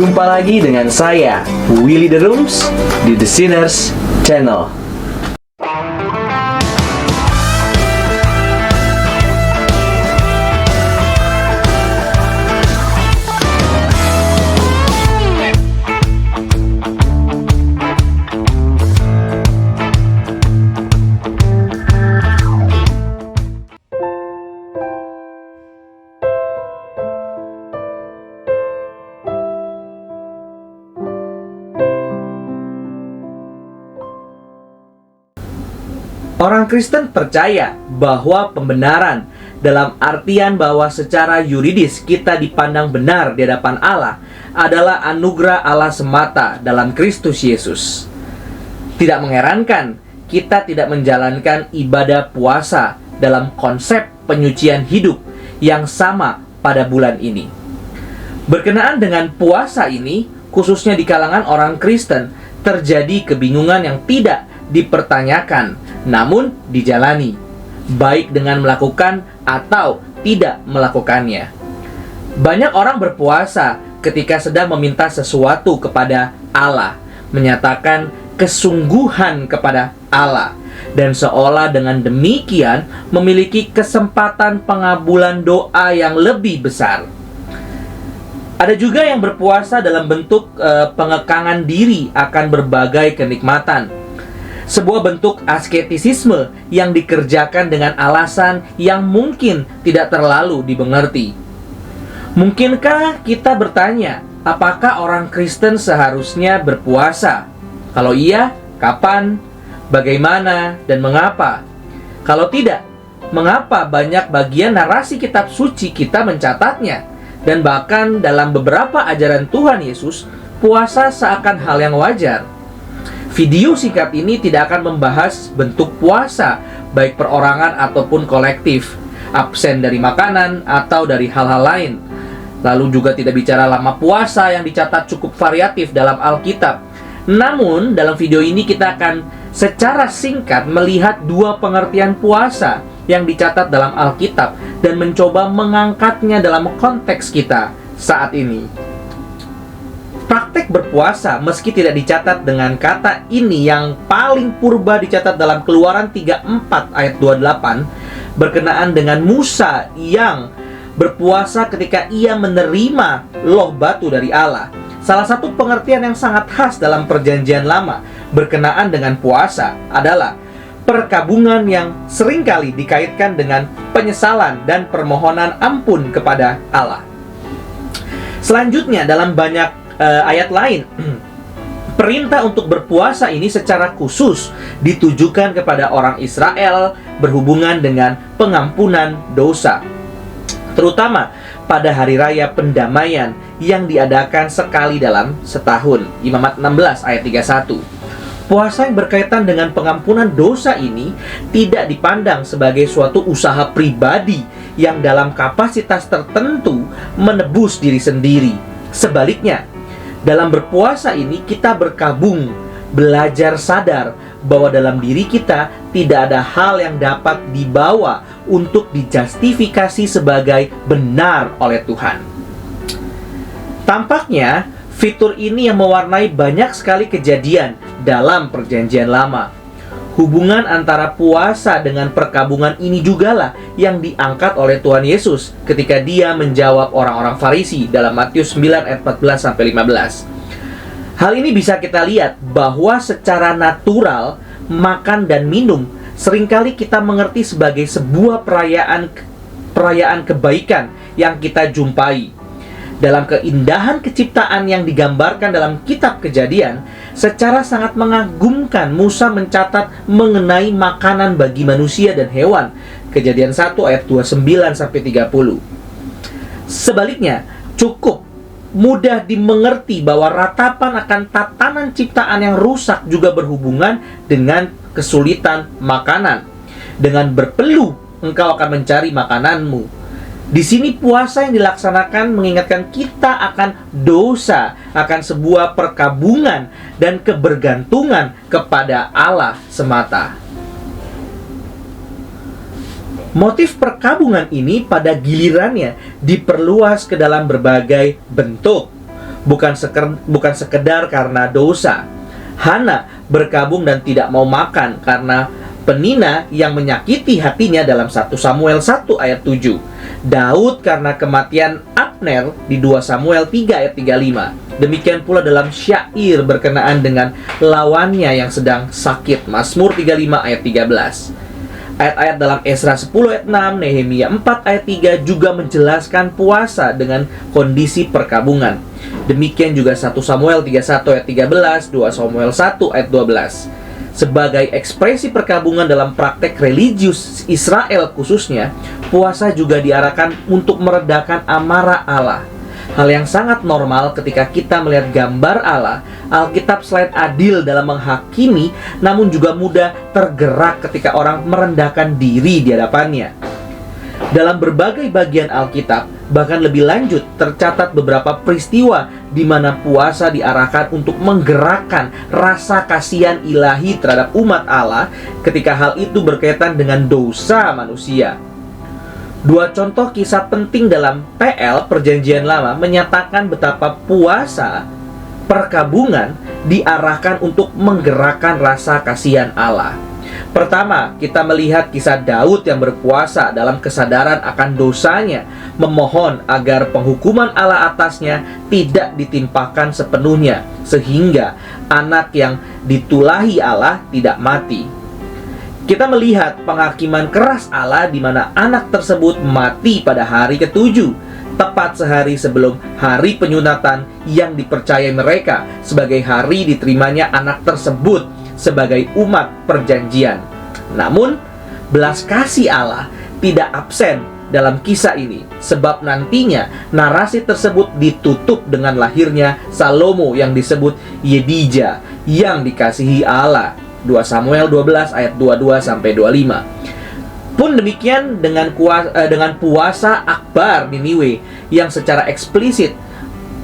Jumpa lagi dengan saya, Willy The Rooms, di The Sinners Channel. Orang Kristen percaya bahwa pembenaran dalam artian bahwa secara yuridis kita dipandang benar di hadapan Allah adalah anugerah Allah semata dalam Kristus Yesus. Tidak mengherankan kita tidak menjalankan ibadah puasa dalam konsep penyucian hidup yang sama pada bulan ini. Berkenaan dengan puasa ini, khususnya di kalangan orang Kristen, terjadi kebingungan yang tidak dipertanyakan, namun dijalani, baik dengan melakukan atau tidak melakukannya. Banyak orang berpuasa ketika sedang meminta sesuatu kepada Allah, menyatakan kesungguhan kepada Allah, dan seolah dengan demikian memiliki kesempatan pengabulan doa yang lebih besar. Ada juga yang berpuasa dalam bentuk pengekangan diri akan berbagai kenikmatan. Sebuah bentuk asketisisme yang dikerjakan dengan alasan yang mungkin tidak terlalu dimengerti. Mungkinkah kita bertanya, apakah orang Kristen seharusnya berpuasa? Kalau iya, kapan, bagaimana, dan mengapa? Kalau tidak, mengapa banyak bagian narasi kitab suci kita mencatatnya? Dan bahkan dalam beberapa ajaran Tuhan Yesus, puasa seakan hal yang wajar. Video singkat ini tidak akan membahas bentuk puasa, baik perorangan ataupun kolektif, absen dari makanan atau dari hal-hal lain. Lalu juga tidak bicara lama puasa yang dicatat cukup variatif dalam Alkitab. Namun, dalam video ini kita akan secara singkat melihat dua pengertian puasa yang dicatat dalam Alkitab dan mencoba mengangkatnya dalam konteks kita saat ini. Praktek berpuasa meski tidak dicatat dengan kata ini yang paling purba dicatat dalam Keluaran 34 ayat 28 berkenaan dengan Musa yang berpuasa ketika ia menerima loh batu dari Allah. Salah satu pengertian yang sangat khas dalam Perjanjian Lama berkenaan dengan puasa adalah perkabungan yang seringkali dikaitkan dengan penyesalan dan permohonan ampun kepada Allah. Selanjutnya dalam banyak ayat lain, perintah untuk berpuasa ini secara khusus ditujukan kepada orang Israel berhubungan dengan pengampunan dosa, terutama pada hari raya pendamaian yang diadakan sekali dalam setahun. Imamat 16 ayat 31. Puasa yang berkaitan dengan pengampunan dosa ini tidak dipandang sebagai suatu usaha pribadi yang dalam kapasitas tertentu menebus diri sendiri. Sebaliknya, dalam berpuasa ini kita berkabung, belajar sadar bahwa dalam diri kita tidak ada hal yang dapat dibawa untuk dijustifikasi sebagai benar oleh Tuhan. Tampaknya fitur ini yang mewarnai banyak sekali kejadian dalam Perjanjian Lama. Hubungan antara puasa dengan perkabungan ini jugalah yang diangkat oleh Tuhan Yesus ketika dia menjawab orang-orang Farisi dalam Matius 9 ayat 14-15. Hal ini bisa kita lihat bahwa secara natural makan dan minum seringkali kita mengerti sebagai sebuah perayaan kebaikan yang kita jumpai. Dalam keindahan keciptaan yang digambarkan dalam kitab Kejadian, secara sangat mengagumkan Musa mencatat mengenai makanan bagi manusia dan hewan. Kejadian 1 ayat 29-30. Sebaliknya, cukup mudah dimengerti bahwa ratapan akan tatanan ciptaan yang rusak juga berhubungan dengan kesulitan makanan. Dengan berpeluh, engkau akan mencari makananmu. Di sini puasa yang dilaksanakan mengingatkan kita akan dosa, akan sebuah perkabungan dan kebergantungan kepada Allah semata. Motif perkabungan ini pada gilirannya diperluas ke dalam berbagai bentuk. bukan sekedar karena dosa. Hana berkabung dan tidak mau makan karena Penina yang menyakiti hatinya dalam 1 Samuel 1 ayat 7. Daud karena kematian Abner di 2 Samuel 3 ayat 35. Demikian pula dalam syair berkenaan dengan lawannya yang sedang sakit, Mazmur 35 ayat 13. Ayat-ayat dalam Esra 10 ayat 6, Nehemia 4 ayat 3 juga menjelaskan puasa dengan kondisi perkabungan. Demikian juga 1 Samuel 31 ayat 13, 2 Samuel 1 ayat 12. Sebagai ekspresi perkabungan dalam praktek religius Israel khususnya, puasa juga diarahkan untuk meredakan amarah Allah. Hal yang sangat normal ketika kita melihat gambar Allah. Alkitab selain adil dalam menghakimi, namun juga mudah tergerak ketika orang merendahkan diri di hadapannya. Dalam berbagai bagian Alkitab, bahkan lebih lanjut, tercatat beberapa peristiwa di mana puasa diarahkan untuk menggerakkan rasa kasihan ilahi terhadap umat Allah ketika hal itu berkaitan dengan dosa manusia. Dua contoh kisah penting dalam PL Perjanjian Lama menyatakan betapa puasa perkabungan diarahkan untuk menggerakkan rasa kasihan Allah. Pertama, kita melihat kisah Daud yang berpuasa dalam kesadaran akan dosanya, memohon agar penghukuman Allah atasnya tidak ditimpakan sepenuhnya, sehingga anak yang ditulahi Allah tidak mati. Kita melihat penghakiman keras Allah di mana anak tersebut mati pada hari ke-7, tepat sehari sebelum hari penyunatan yang dipercayai mereka sebagai hari diterimanya anak tersebut sebagai umat perjanjian. Namun, belas kasih Allah tidak absen dalam kisah ini, sebab nantinya narasi tersebut ditutup dengan lahirnya Salomo yang disebut Yedija yang dikasihi Allah. 2 Samuel 12 ayat 22 sampai 25. Pun demikian dengan puasa Akbar Niniwe yang secara eksplisit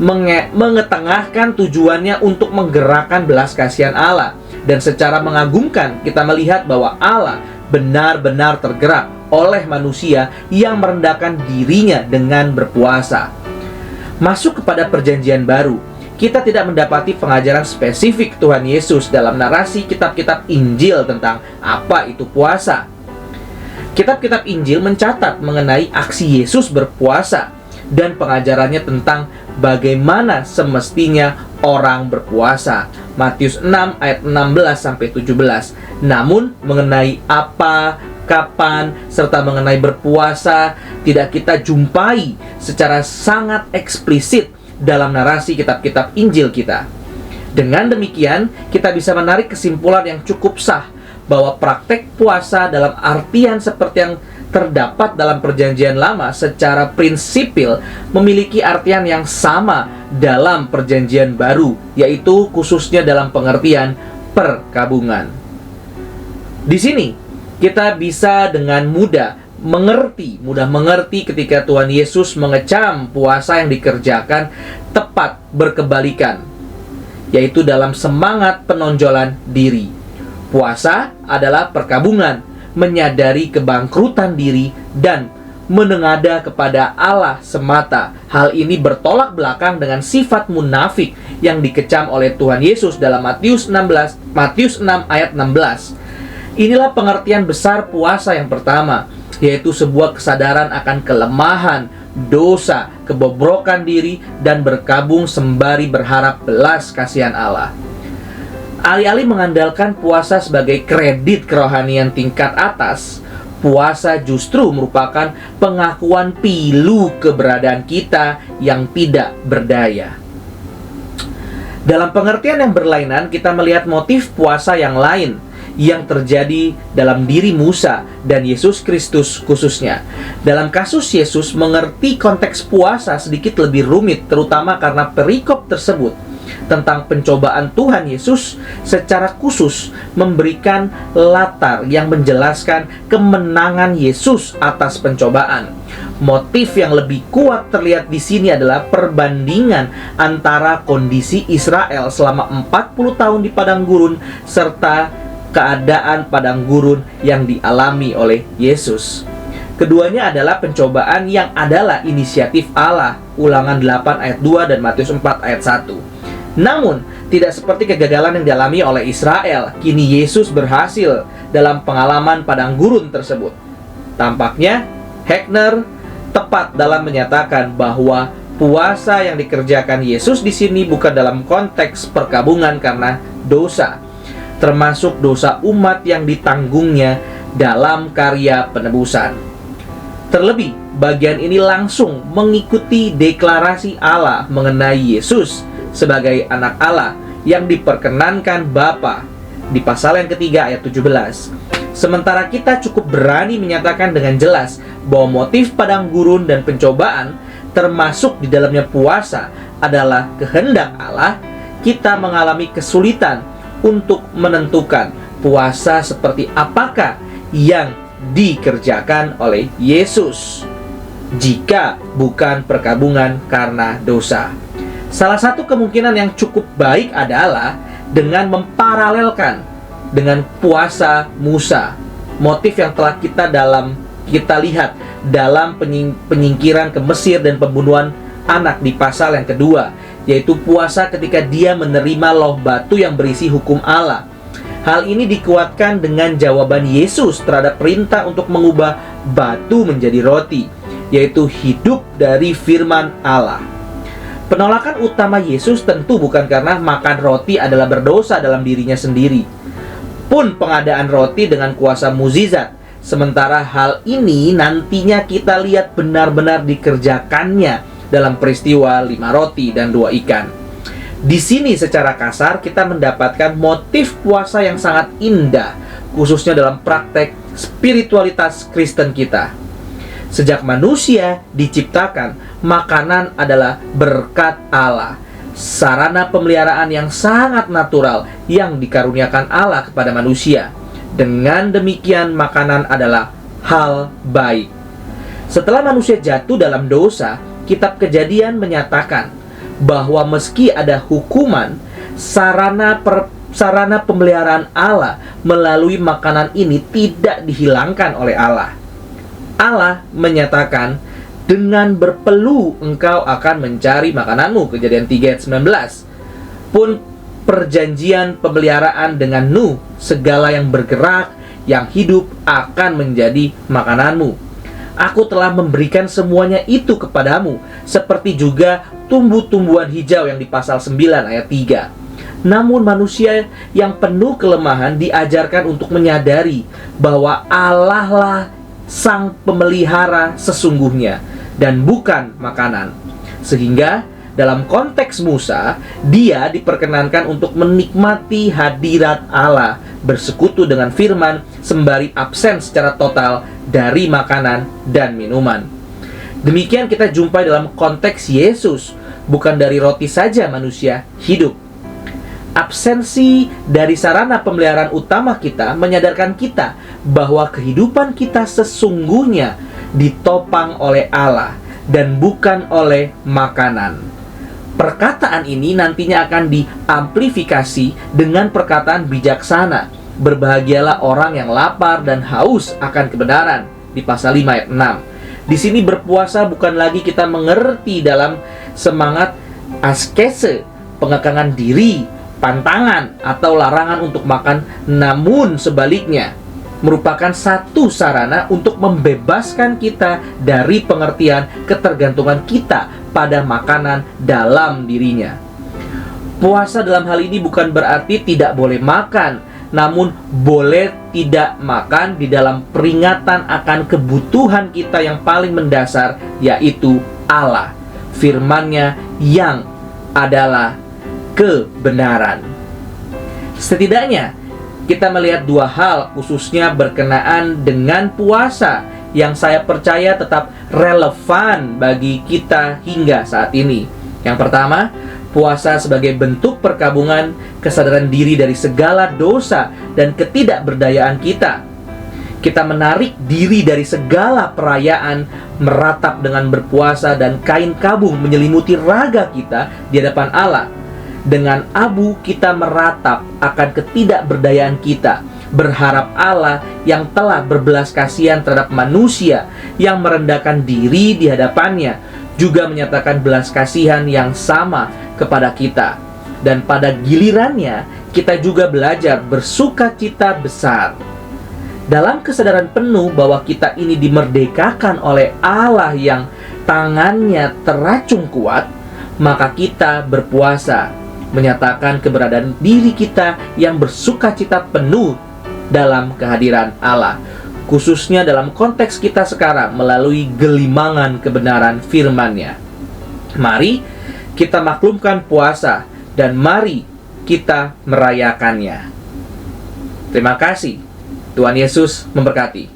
mengetengahkan tujuannya untuk menggerakkan belas kasihan Allah. Dan secara mengagumkan kita melihat bahwa Allah benar-benar tergerak oleh manusia yang merendahkan dirinya dengan berpuasa. Masuk kepada perjanjian baru, kita tidak mendapati pengajaran spesifik Tuhan Yesus dalam narasi kitab-kitab Injil tentang apa itu puasa. Kitab-kitab Injil mencatat mengenai aksi Yesus berpuasa dan pengajarannya tentang bagaimana semestinya orang berpuasa. Matius 6 ayat 16 sampai 17. Namun mengenai apa, kapan, serta mengenai berpuasa tidak kita jumpai secara sangat eksplisit dalam narasi kitab-kitab Injil kita. Dengan demikian, kita bisa menarik kesimpulan yang cukup sah bahwa praktek puasa dalam artian seperti yang terdapat dalam Perjanjian Lama secara prinsipil memiliki artian yang sama dalam Perjanjian Baru, yaitu khususnya dalam pengertian perkabungan. Di sini kita bisa dengan mudah mengerti ketika Tuhan Yesus mengecam puasa yang dikerjakan tepat berkebalikan, yaitu dalam semangat penonjolan diri. Puasa adalah perkabungan, menyadari kebangkrutan diri dan menengadah kepada Allah semata. Hal ini bertolak belakang dengan sifat munafik yang dikecam oleh Tuhan Yesus dalam Matius 6 ayat 16. Inilah pengertian besar puasa yang pertama, yaitu sebuah kesadaran akan kelemahan, dosa, kebobrokan diri, dan berkabung sembari berharap belas kasihan Allah. Alih-alih mengandalkan puasa sebagai kredit kerohanian tingkat atas, puasa justru merupakan pengakuan pilu keberadaan kita yang tidak berdaya. Dalam pengertian yang berlainan, kita melihat motif puasa yang lain yang terjadi dalam diri Musa dan Yesus Kristus khususnya. Dalam kasus Yesus, mengerti konteks puasa sedikit lebih rumit, terutama karena perikop tersebut tentang pencobaan Tuhan Yesus secara khusus memberikan latar yang menjelaskan kemenangan Yesus atas pencobaan. Motif yang lebih kuat terlihat di sini adalah perbandingan antara kondisi Israel selama 40 tahun di padang gurun serta keadaan padang gurun yang dialami oleh Yesus. Keduanya adalah pencobaan yang adalah inisiatif Allah. Ulangan 8 ayat 2 dan Matius 4 ayat 1. Namun, tidak seperti kegagalan yang dialami oleh Israel, kini Yesus berhasil dalam pengalaman padang gurun tersebut. Tampaknya, Heckner tepat dalam menyatakan bahwa puasa yang dikerjakan Yesus di sini bukan dalam konteks perkabungan karena dosa, termasuk dosa umat yang ditanggungnya dalam karya penebusan. Terlebih, bagian ini langsung mengikuti deklarasi Allah mengenai Yesus sebagai anak Allah yang diperkenankan Bapa di pasal yang ketiga ayat 17. Sementara kita cukup berani menyatakan dengan jelas bahwa motif padang gurun dan pencobaan termasuk di dalamnya puasa adalah kehendak Allah, kita mengalami kesulitan untuk menentukan puasa seperti apakah yang dikerjakan oleh Yesus jika bukan perkabungan karena dosa. Salah satu kemungkinan yang cukup baik adalah dengan memparalelkan dengan puasa Musa, motif yang telah kita lihat dalam penyingkiran ke Mesir dan pembunuhan anak di pasal yang kedua, yaitu puasa ketika dia menerima loh batu yang berisi hukum Allah. Hal ini dikuatkan dengan jawaban Yesus terhadap perintah untuk mengubah batu menjadi roti, yaitu hidup dari firman Allah. Penolakan utama Yesus tentu bukan karena makan roti adalah berdosa dalam dirinya sendiri, pun pengadaan roti dengan kuasa mukjizat. Sementara hal ini nantinya kita lihat benar-benar dikerjakannya dalam peristiwa 5 roti dan 2 ikan. Di sini secara kasar kita mendapatkan motif puasa yang sangat indah, khususnya dalam praktek spiritualitas Kristen kita. Sejak manusia diciptakan, makanan adalah berkat Allah, sarana pemeliharaan yang sangat natural yang dikaruniakan Allah kepada manusia. Dengan demikian, makanan adalah hal baik. Setelah manusia jatuh dalam dosa, Kitab Kejadian menyatakan bahwa meski ada hukuman, sarana pemeliharaan Allah melalui makanan ini tidak dihilangkan oleh Allah. Allah menyatakan, dengan berpeluh engkau akan mencari makananmu, Kejadian 3 ayat 19. Pun perjanjian pemeliharaan dengan Nuh, segala yang bergerak, yang hidup akan menjadi makananmu. Aku telah memberikan semuanya itu kepadamu, seperti juga tumbuh-tumbuhan hijau yang di pasal 9 ayat 3. Namun manusia yang penuh kelemahan diajarkan untuk menyadari bahwa Allah lah sang pemelihara sesungguhnya dan bukan makanan. Sehingga dalam konteks Musa, dia diperkenankan untuk menikmati hadirat Allah, bersekutu dengan firman, sembari absen secara total dari makanan dan minuman. Demikian kita jumpai dalam konteks Yesus, bukan dari roti saja manusia hidup. Absensi dari sarana pemeliharaan utama kita menyadarkan kita bahwa kehidupan kita sesungguhnya ditopang oleh Allah dan bukan oleh makanan. Perkataan ini nantinya akan diamplifikasi dengan perkataan bijaksana. Berbahagialah orang yang lapar dan haus akan kebenaran di pasal 5 ayat 6. Di sini berpuasa bukan lagi kita mengerti dalam semangat askese, pengekangan diri, pantangan atau larangan untuk makan, namun sebaliknya merupakan satu sarana untuk membebaskan kita dari pengertian ketergantungan kita pada makanan dalam dirinya. Puasa dalam hal ini bukan berarti tidak boleh makan, namun boleh tidak makan di dalam peringatan akan kebutuhan kita yang paling mendasar, yaitu Allah, firman-Nya yang adalah kebenaran. Setidaknya kita melihat dua hal khususnya berkenaan dengan puasa yang saya percaya tetap relevan bagi kita hingga saat ini. Yang pertama, puasa sebagai bentuk perkabungan, kesadaran diri dari segala dosa dan ketidakberdayaan kita. Kita menarik diri dari segala perayaan, meratap dengan berpuasa, dan kain kabung menyelimuti raga kita di hadapan Allah. Dengan abu kita meratap akan ketidakberdayaan kita, berharap Allah yang telah berbelas kasihan terhadap manusia yang merendahkan diri di hadapannya juga menyatakan belas kasihan yang sama kepada kita. Dan pada gilirannya kita juga belajar bersukacita besar. Dalam kesadaran penuh bahwa kita ini dimerdekakan oleh Allah yang tangannya teracung kuat, maka kita berpuasa, menyatakan keberadaan diri kita yang bersukacita penuh dalam kehadiran Allah, khususnya dalam konteks kita sekarang melalui gelimangan kebenaran firman-Nya. Mari kita maklumkan puasa dan mari kita merayakannya. Terima kasih. Tuhan Yesus memberkati.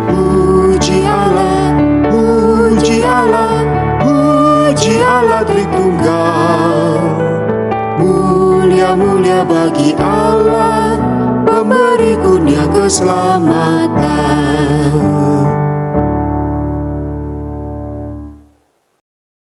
Puji Allah, puji Allah, puji Allah Tritunggal. Mulia-mulia bagi Allah, pemberi kurnia keselamatan.